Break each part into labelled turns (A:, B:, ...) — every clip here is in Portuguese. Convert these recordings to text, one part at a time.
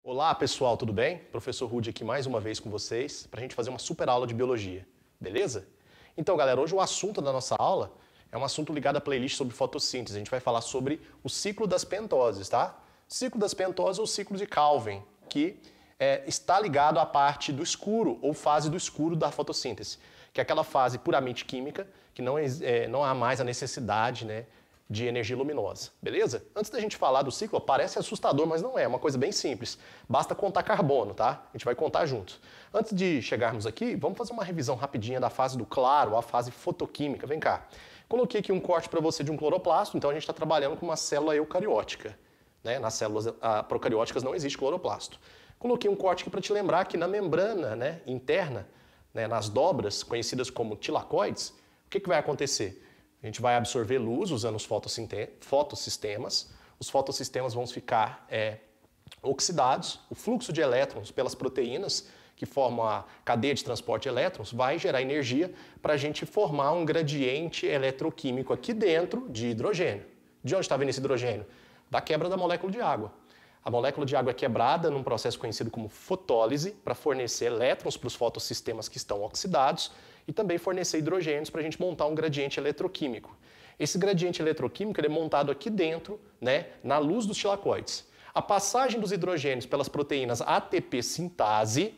A: Olá pessoal, tudo bem? Professor Rudy aqui mais uma vez com vocês para a gente fazer uma super aula de biologia, beleza? Então galera, hoje o assunto da nossa aula é um assunto ligado à playlist sobre fotossíntese. A gente vai falar sobre o ciclo das pentoses, tá? Ciclo das pentoses ou ciclo de Calvin, que está ligado à parte do escuro ou fase do escuro da fotossíntese, que é aquela fase puramente química, que não há mais a necessidade, né, de energia luminosa, beleza? Antes da gente falar do ciclo, parece assustador, mas não é, uma coisa bem simples. Basta contar carbono, tá? A gente vai contar junto. Antes de chegarmos aqui, vamos fazer uma revisão rapidinha da fase do claro, a fase fotoquímica. Vem cá. Coloquei aqui um corte para você de um cloroplasto, então a gente está trabalhando com uma célula eucariótica, né? Nas células procarióticas não existe cloroplasto. Coloquei um corte aqui para te lembrar que na membrana, né, interna, né, nas dobras, conhecidas como tilacoides, o que vai acontecer? A gente vai absorver luz usando os fotossistemas. Os fotossistemas vão ficar oxidados. O fluxo de elétrons pelas proteínas, que formam a cadeia de transporte de elétrons, vai gerar energia para a gente formar um gradiente eletroquímico aqui dentro de hidrogênio. De onde está vindo esse hidrogênio? Da quebra da molécula de água. A molécula de água é quebrada num processo conhecido como fotólise para fornecer elétrons para os fotossistemas que estão oxidados e também fornecer hidrogênios para a gente montar um gradiente eletroquímico. Esse gradiente eletroquímico ele é montado aqui dentro, né, na luz dos tilacoides. A passagem dos hidrogênios pelas proteínas ATP sintase,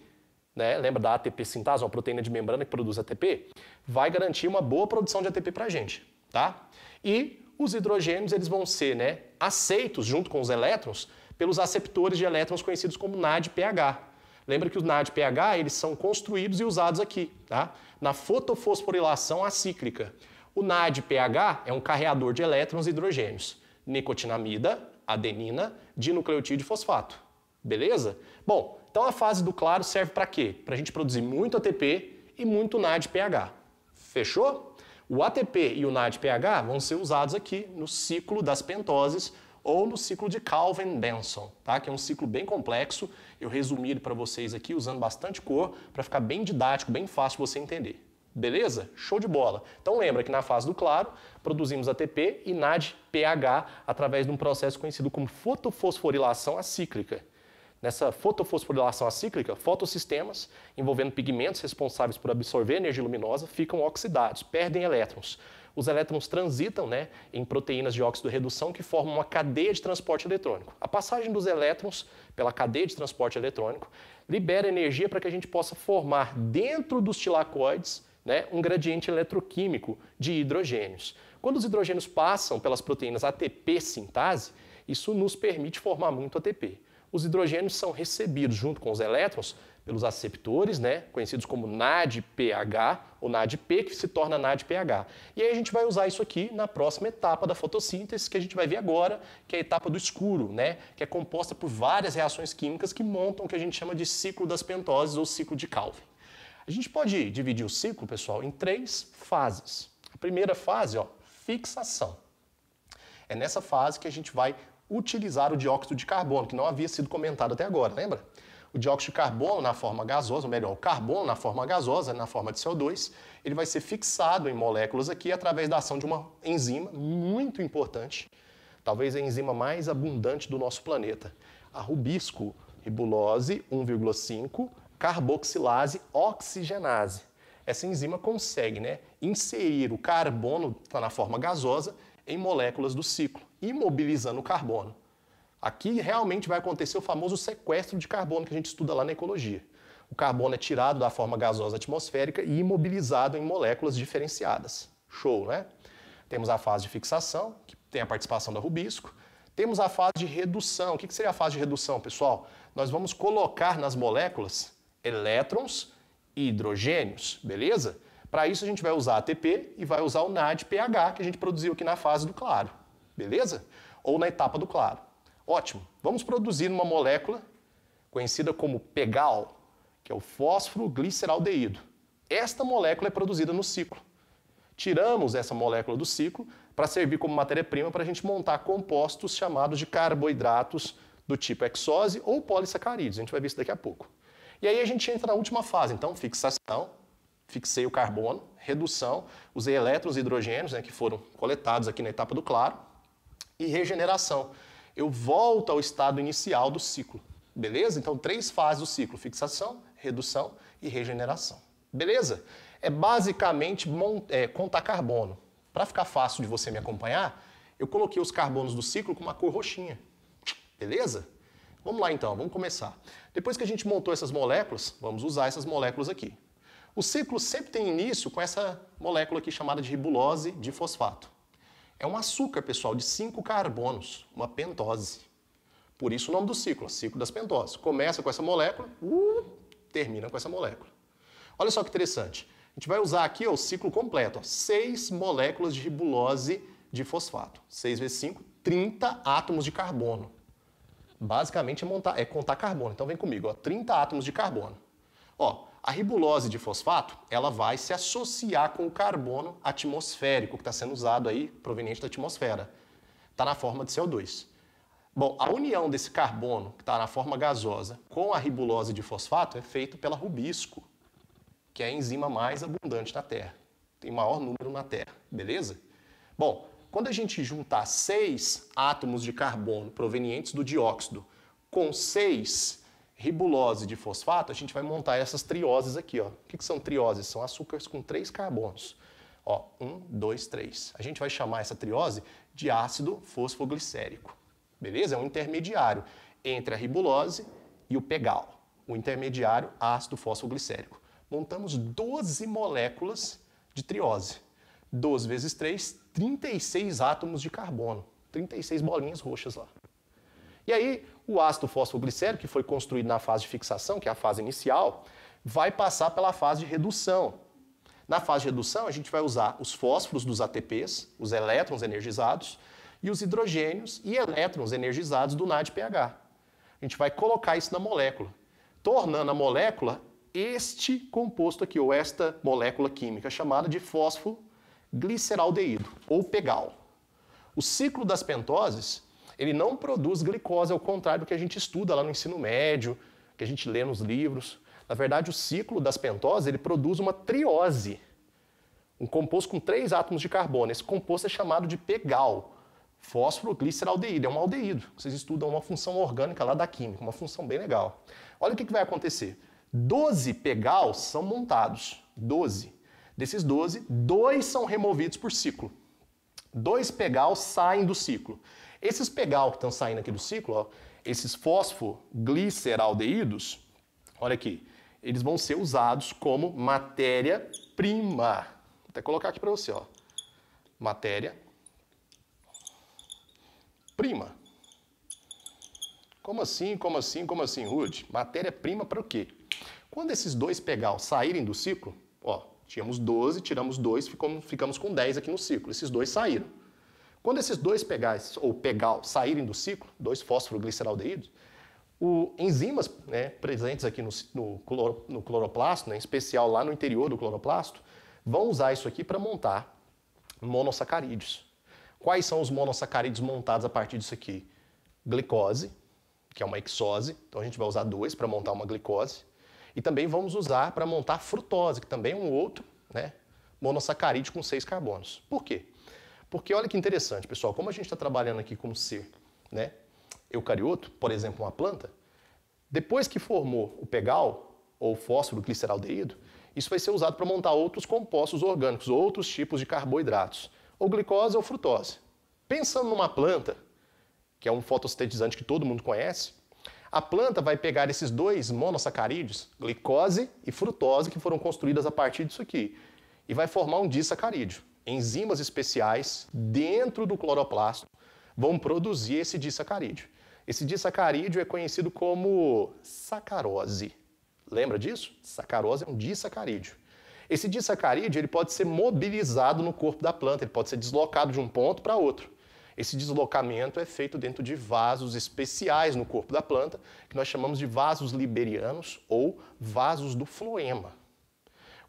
A: né, lembra da ATP sintase, uma proteína de membrana que produz ATP, vai garantir uma boa produção de ATP para a gente, tá? E os hidrogênios eles vão ser, né, aceitos junto com os elétrons pelos aceptores de elétrons conhecidos como NADPH. Lembra que os NADPH eles são construídos e usados aqui, tá? Na fotofosforilação acíclica. O NADPH é um carreador de elétrons e hidrogênios. Nicotinamida, adenina, dinucleotídeo e fosfato. Beleza? Bom, então a fase do claro serve para quê? Para a gente produzir muito ATP e muito NADPH. Fechou? O ATP e o NADPH vão ser usados aqui no ciclo das pentoses ou no ciclo de Calvin-Benson, tá? Que é um ciclo bem complexo. Eu resumi ele para vocês aqui usando bastante cor para ficar bem didático, bem fácil de você entender. Beleza? Show de bola. Então lembra que na fase do claro produzimos ATP e NADPH através de um processo conhecido como fotofosforilação acíclica. Nessa fotofosforilação acíclica, fotossistemas envolvendo pigmentos responsáveis por absorver energia luminosa ficam oxidados, perdem elétrons. Os elétrons transitam, né, em proteínas de óxido-redução que formam uma cadeia de transporte eletrônico. A passagem dos elétrons pela cadeia de transporte eletrônico libera energia para que a gente possa formar dentro dos tilacoides, né, um gradiente eletroquímico de hidrogênios. Quando os hidrogênios passam pelas proteínas ATP sintase, isso nos permite formar muito ATP. Os hidrogênios são recebidos junto com os elétrons pelos aceptores, né, conhecidos como NADPH ou NADP, que se torna NADPH. E aí a gente vai usar isso aqui na próxima etapa da fotossíntese, que a gente vai ver agora, que é a etapa do escuro, né, que é composta por várias reações químicas que montam o que a gente chama de ciclo das pentoses ou ciclo de Calvin. A gente pode dividir o ciclo, pessoal, em 3 fases. A primeira fase, ó, fixação. É nessa fase que a gente vai utilizar o dióxido de carbono, que não havia sido comentado até agora, lembra? O dióxido de carbono na forma gasosa, ou melhor, o carbono na forma gasosa, na forma de CO2, ele vai ser fixado em moléculas aqui através da ação de uma enzima muito importante, talvez a enzima mais abundante do nosso planeta, a rubisco ribulose 1,5 carboxilase oxigenase. Essa enzima consegue, né, inserir o carbono que está na forma gasosa em moléculas do ciclo, imobilizando o carbono. Aqui realmente vai acontecer o famoso sequestro de carbono que a gente estuda lá na ecologia. O carbono é tirado da forma gasosa atmosférica e imobilizado em moléculas diferenciadas. Show, né? Temos a fase de fixação, que tem a participação da rubisco. Temos a fase de redução. O que seria a fase de redução, pessoal? Nós vamos colocar nas moléculas elétrons e hidrogênios, beleza? Para isso a gente vai usar ATP e vai usar o NADPH que a gente produziu aqui na fase do claro, beleza? Ou na etapa do claro. Ótimo. Vamos produzir uma molécula conhecida como PEGAL, que é o fósforo gliceraldeído. Esta molécula é produzida no ciclo. Tiramos essa molécula do ciclo para servir como matéria-prima para a gente montar compostos chamados de carboidratos do tipo hexose ou polissacarídeos. A gente vai ver isso daqui a pouco. E aí a gente entra na última fase, então, fixação. Fixei o carbono, redução, usei elétrons e hidrogênios, né, que foram coletados aqui na etapa do claro, e regeneração. Eu volto ao estado inicial do ciclo. beleza? Então, 3 fases do ciclo: fixação, redução e regeneração, beleza? É basicamente contar carbono. Para ficar fácil de você me acompanhar, eu coloquei os carbonos do ciclo com uma cor roxinha, beleza? Vamos lá então, vamos começar. Depois que a gente montou essas moléculas, vamos usar essas moléculas aqui. O ciclo sempre tem início com essa molécula aqui chamada de ribulose de fosfato. É um açúcar, pessoal, de 5 carbonos, uma pentose. Por isso o nome do ciclo das pentoses. Começa com essa molécula, termina com essa molécula. Olha só que interessante. A gente vai usar aqui o ciclo completo, 6 moléculas de ribulose de fosfato. 6 vezes 5, 30 átomos de carbono. Basicamente é contar carbono. Então vem comigo, 30 átomos de carbono. A ribulose de fosfato, ela vai se associar com o carbono atmosférico que está sendo usado aí, proveniente da atmosfera. Está na forma de CO2. Bom, a união desse carbono, que está na forma gasosa, com a ribulose de fosfato é feita pela rubisco, que é a enzima mais abundante na Terra. Tem maior número na Terra, beleza? Bom, quando a gente juntar 6 átomos de carbono provenientes do dióxido com 6 ribulose de fosfato, a gente vai montar essas trioses aqui. O que são trioses? São açúcares com 3 carbonos. 1, 2, 3. A gente vai chamar essa triose de ácido fosfoglicérico. Beleza? É um intermediário entre a ribulose e o pegal. O intermediário ácido fosfoglicérico. Montamos 12 moléculas de triose. 12 vezes 3, 36 átomos de carbono. 36 bolinhas roxas lá. E aí, o ácido fosfoglicérico, que foi construído na fase de fixação, que é a fase inicial, vai passar pela fase de redução. Na fase de redução, a gente vai usar os fósforos dos ATPs, os elétrons energizados, e os hidrogênios e elétrons energizados do NADPH. A gente vai colocar isso na molécula, tornando a molécula este composto aqui, ou esta molécula química, chamada de fosfogliceraldeído, ou pegal. O ciclo das pentoses, ele não produz glicose, ao contrário do que a gente estuda lá no ensino médio, que a gente lê nos livros. Na verdade, o ciclo das pentoses, ele produz uma triose, um composto com 3 átomos de carbono. Esse composto é chamado de pegal, fosfogliceraldeído, é um aldeído. Vocês estudam uma função orgânica lá da química, uma função bem legal. Olha o que vai acontecer. 12 pegals são montados, 12. Desses 12, 2 são removidos por ciclo. 2 pegals saem do ciclo. Esses pegal que estão saindo aqui do ciclo, esses fosfogliceraldeídos, olha aqui, eles vão ser usados como matéria-prima. Vou até colocar aqui para você, matéria-prima. Como assim, Ruth? Matéria-prima para o quê? Quando esses 2 pegal saírem do ciclo, tínhamos 12, tiramos 2, ficamos com 10 aqui no ciclo. Esses 2 saíram. Quando esses 2 pegais, ou pegal, saírem do ciclo, 2 fosfogliceraldeídos, enzimas presentes aqui no cloroplasto, em especial lá no interior do cloroplasto, vão usar isso aqui para montar monossacarídeos. Quais são os monossacarídeos montados a partir disso aqui? Glicose, que é uma hexose, então a gente vai usar 2 para montar uma glicose. E também vamos usar para montar frutose, que também é um outro monossacarídeo com 6 carbonos. Por quê? Porque olha que interessante, pessoal, como a gente está trabalhando aqui como ser eucarioto, por exemplo, uma planta, depois que formou o pegal, ou fosfogliceraldeído, isso vai ser usado para montar outros compostos orgânicos, outros tipos de carboidratos, ou glicose ou frutose. Pensando numa planta, que é um fotossintetizante que todo mundo conhece, a planta vai pegar esses 2 monossacarídeos, glicose e frutose, que foram construídas a partir disso aqui, e vai formar um disacarídeo. Enzimas especiais dentro do cloroplasto vão produzir esse disacarídeo. Esse disacarídeo é conhecido como sacarose. Lembra disso? Sacarose é um disacarídeo. Esse disacarídeo ele pode ser mobilizado no corpo da planta, ele pode ser deslocado de um ponto para outro. Esse deslocamento é feito dentro de vasos especiais no corpo da planta, que nós chamamos de vasos liberianos ou vasos do floema.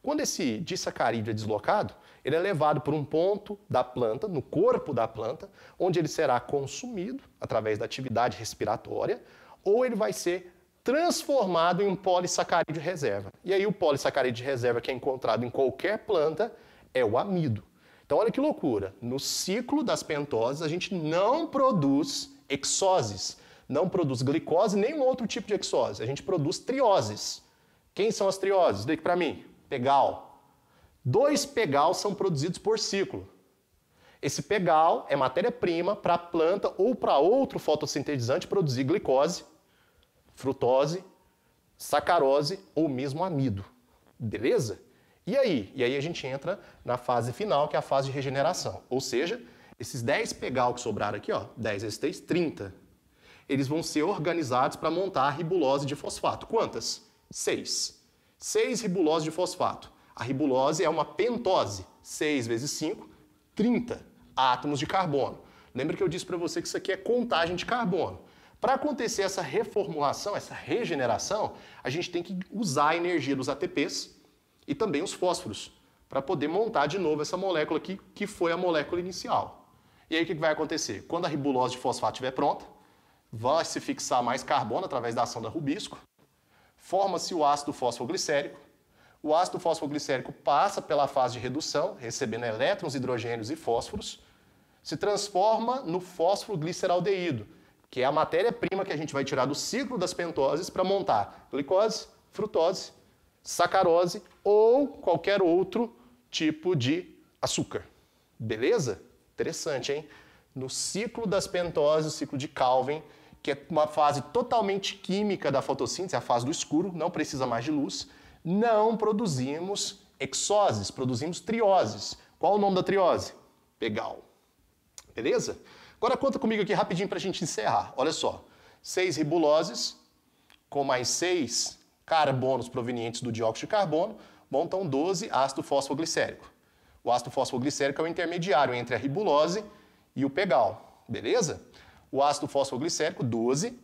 A: Quando esse disacarídeo é deslocado, ele é levado por um ponto da planta, no corpo da planta, onde ele será consumido através da atividade respiratória, ou ele vai ser transformado em um polissacarídeo reserva. E aí o polissacarídeo de reserva que é encontrado em qualquer planta é o amido. Então olha que loucura, no ciclo das pentoses a gente não produz hexoses, não produz glicose, nem um outro tipo de hexose. A gente produz trioses. Quem são as trioses? Daqui para mim. Pegal. 2 pegal são produzidos por ciclo. Esse pegal é matéria-prima para a planta ou para outro fotossintetizante produzir glicose, frutose, sacarose ou mesmo amido. Beleza? E aí? E aí a gente entra na fase final, que é a fase de regeneração. Ou seja, esses 10 pegal que sobraram aqui, ó, 10 vezes 3, 30. Eles vão ser organizados para montar a ribulose de fosfato. Quantas? 6. 6 ribuloses de fosfato. A ribulose é uma pentose. 6 vezes 5, 30 átomos de carbono. Lembra que eu disse para você que isso aqui é contagem de carbono. Para acontecer essa reformulação, essa regeneração, a gente tem que usar a energia dos ATPs e também os fósforos para poder montar de novo essa molécula aqui, que foi a molécula inicial. E aí o que vai acontecer? Quando a ribulose de fosfato estiver pronta, vai se fixar mais carbono através da ação da rubisco, forma-se o ácido fosfoglicérico. O ácido fosfoglicérico passa pela fase de redução, recebendo elétrons, hidrogênios e fósforos, se transforma no fosfogliceraldeído, que é a matéria-prima que a gente vai tirar do ciclo das pentoses para montar glicose, frutose, sacarose ou qualquer outro tipo de açúcar. Beleza? Interessante, hein? No ciclo das pentoses, o ciclo de Calvin, que é uma fase totalmente química da fotossíntese, a fase do escuro, não precisa mais de luz, não produzimos hexoses, produzimos trioses. Qual o nome da triose? Pegal. Beleza? Agora conta comigo aqui rapidinho para a gente encerrar. Olha só, 6 ribuloses com mais 6 carbonos provenientes do dióxido de carbono montam 12 ácido fosfoglicérico. O ácido fosfoglicérico é o intermediário entre a ribulose e o pegal. Beleza? O ácido fosfoglicérico, 12,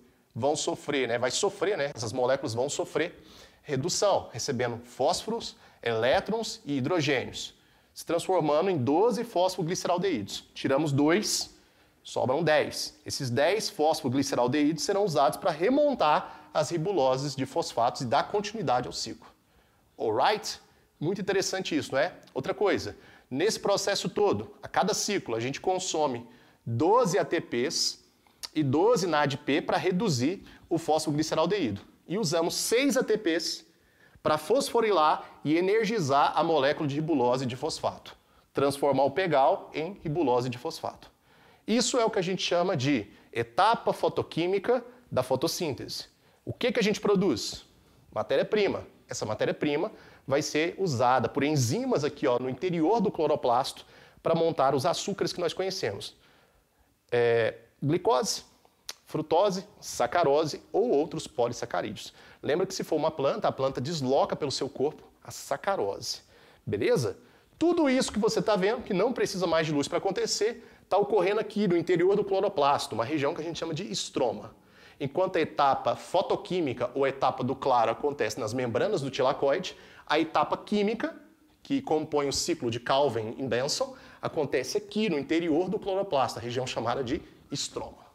A: essas moléculas vão sofrer redução, recebendo fósforos, elétrons e hidrogênios, se transformando em 12 fosfogliceraldeídos. Tiramos 2, sobram 10. Esses 10 fosfogliceraldeídos serão usados para remontar as ribuloses de fosfatos e dar continuidade ao ciclo. Alright? Muito interessante isso, não é? Outra coisa, nesse processo todo, a cada ciclo, a gente consome 12 ATPs e 12 NADP para reduzir o fosfogliceraldeído. E usamos 6 ATPs para fosforilar e energizar a molécula de ribulose de fosfato, transformar o pegal em ribulose de fosfato. Isso é o que a gente chama de etapa fotoquímica da fotossíntese. O que a gente produz? Matéria-prima. Essa matéria-prima vai ser usada por enzimas aqui, ó, no interior do cloroplasto para montar os açúcares que nós conhecemos. Glicose, frutose, sacarose ou outros polissacarídeos. Lembra que se for uma planta, a planta desloca pelo seu corpo a sacarose. Beleza? Tudo isso que você está vendo, que não precisa mais de luz para acontecer, está ocorrendo aqui no interior do cloroplasto, uma região que a gente chama de estroma. Enquanto a etapa fotoquímica ou etapa do claro acontece nas membranas do tilacoide, a etapa química, que compõe o ciclo de Calvin e Benson, acontece aqui no interior do cloroplasto, a região chamada de estroma.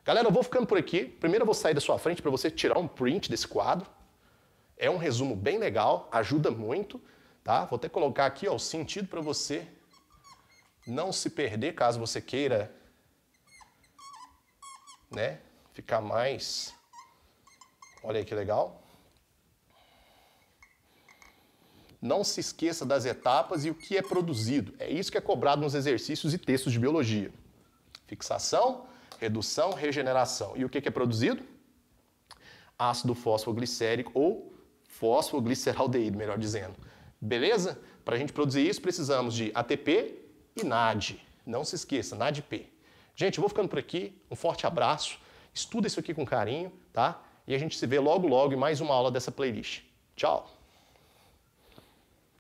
A: Galera, eu vou ficando por aqui. Primeiro eu vou sair da sua frente para você tirar um print desse quadro. É um resumo bem legal, ajuda muito, tá? Vou até colocar aqui, ó, o sentido para você não se perder, caso você queira, né, ficar mais... Olha aí que legal. Não se esqueça das etapas e o que é produzido. É isso que é cobrado nos exercícios e textos de biologia. Fixação, redução, regeneração. E o que é produzido? Ácido fosfoglicérico ou fosfogliceraldeído, melhor dizendo. Beleza? Para a gente produzir isso, precisamos de ATP e NAD. Não se esqueça, NADP. Gente, eu vou ficando por aqui. Um forte abraço. Estuda isso aqui com carinho, tá? E a gente se vê logo, logo em mais uma aula dessa playlist. Tchau!